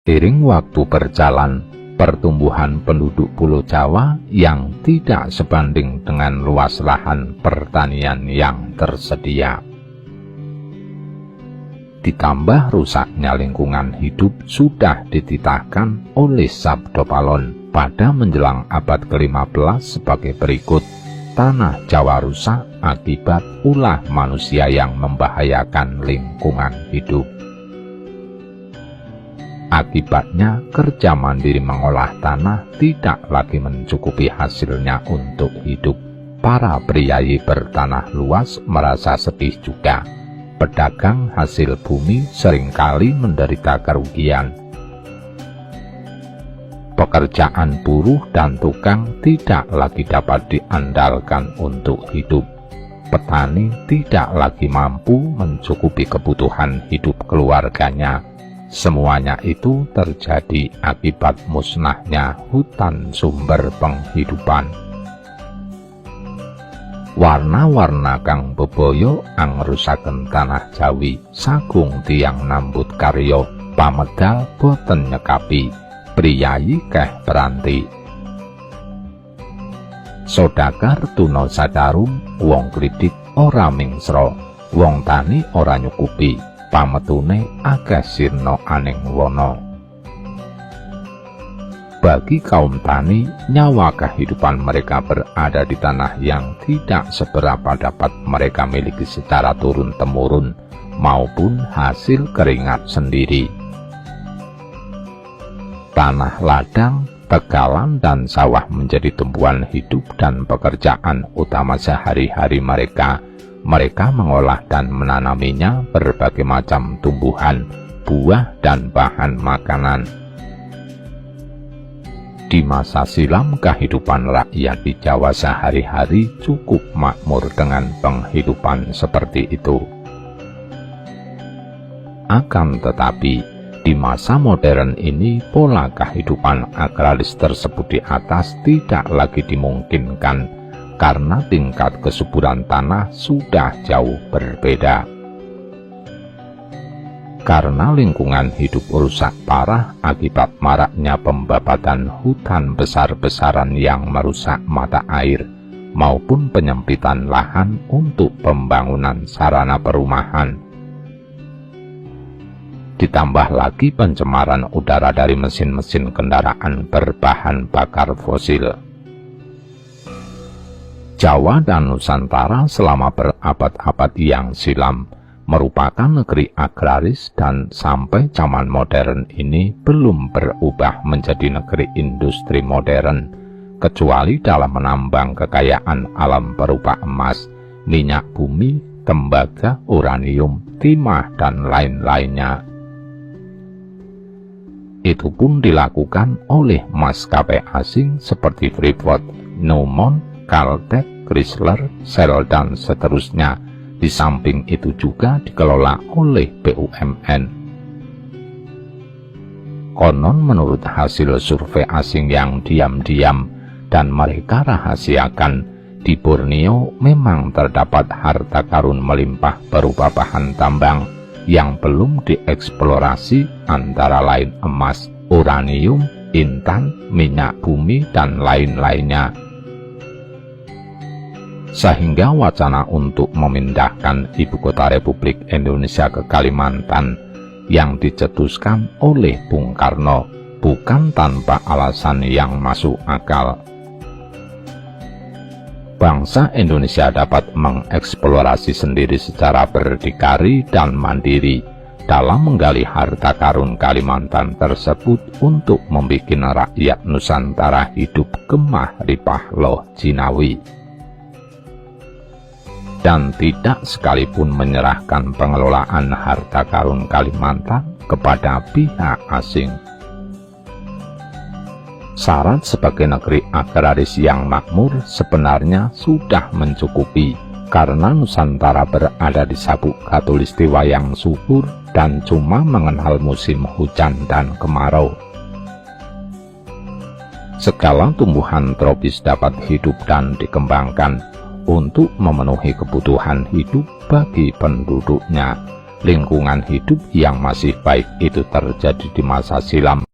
Seiring waktu berjalan, pertumbuhan penduduk Pulau Jawa yang tidak sebanding dengan luas lahan pertanian yang tersedia. Ditambah rusaknya lingkungan hidup sudah dititahkan oleh Sabdo Palon pada menjelang abad ke-15 sebagai berikut. Tanah Jawa rusak akibat ulah manusia yang membahayakan lingkungan hidup. Akibatnya, kerja mandiri mengolah tanah tidak lagi mencukupi hasilnya untuk hidup. Para priayi bertanah luas merasa sedih juga. Pedagang hasil bumi seringkali menderita kerugian. Pekerjaan buruh dan tukang tidak lagi dapat diandalkan untuk hidup. Petani tidak lagi mampu mencukupi kebutuhan hidup keluarganya. Semuanya itu terjadi akibat musnahnya hutan sumber penghidupan. Warna-warna kang bebaya angrusaken tanah Jawi, sagung tiang nambut karya, pamedal boten nyekapi, priyayi keh peranti. Sodakar tuna sadarum, wong klidik ora mingsra, wong tani ora nyukupi, pametune akeh sirna aning wana. Bagi kaum tani, nyawa kehidupan mereka berada di tanah yang tidak seberapa dapat mereka miliki secara turun-temurun maupun hasil keringat sendiri. Tanah ladang, tegalan, dan sawah menjadi tumpuan hidup dan pekerjaan utama sehari-hari mereka. Mereka mengolah dan menanaminya berbagai macam tumbuhan, buah, dan bahan makanan. Di masa silam, kehidupan rakyat di Jawa sehari-hari cukup makmur dengan penghidupan seperti itu. Akan tetapi, di masa modern ini, pola kehidupan agraris tersebut di atas tidak lagi dimungkinkan karena tingkat kesuburan tanah sudah jauh berbeda. Karena lingkungan hidup rusak parah akibat maraknya pembabatan hutan besar-besaran yang merusak mata air maupun penyempitan lahan untuk pembangunan sarana perumahan. Ditambah lagi pencemaran udara dari mesin-mesin kendaraan berbahan bakar fosil. Jawa dan Nusantara selama berabad-abad yang silam merupakan negeri agraris dan sampai zaman modern ini belum berubah menjadi negeri industri modern, kecuali dalam menambang kekayaan alam berupa emas, minyak bumi, tembaga, uranium, timah, dan lain-lainnya. Itu pun dilakukan oleh maskapai asing seperti Freeport, Newmont, Caltech, Chrysler, Shell, dan seterusnya. Di samping itu juga dikelola oleh BUMN. Konon menurut hasil survei asing yang diam-diam dan mereka rahasiakan, di Borneo memang terdapat harta karun melimpah berupa bahan tambang yang belum dieksplorasi, antara lain emas, uranium, intan, minyak bumi, dan lain-lainnya. Sehingga wacana untuk memindahkan ibu kota Republik Indonesia ke Kalimantan yang dicetuskan oleh Bung Karno bukan tanpa alasan yang masuk akal. Bangsa Indonesia dapat mengeksplorasi sendiri secara berdikari dan mandiri dalam menggali harta karun Kalimantan tersebut untuk membuat rakyat Nusantara hidup gemah ripah loh jinawi, dan tidak sekalipun menyerahkan pengelolaan harta karun Kalimantan kepada pihak asing. Syarat sebagai negeri agraris yang makmur sebenarnya sudah mencukupi, karena Nusantara berada di sabuk khatulistiwa yang subur dan cuma mengenal musim hujan dan kemarau. Segala tumbuhan tropis dapat hidup dan dikembangkan untuk memenuhi kebutuhan hidup bagi penduduknya, lingkungan hidup yang masih baik itu terjadi di masa silam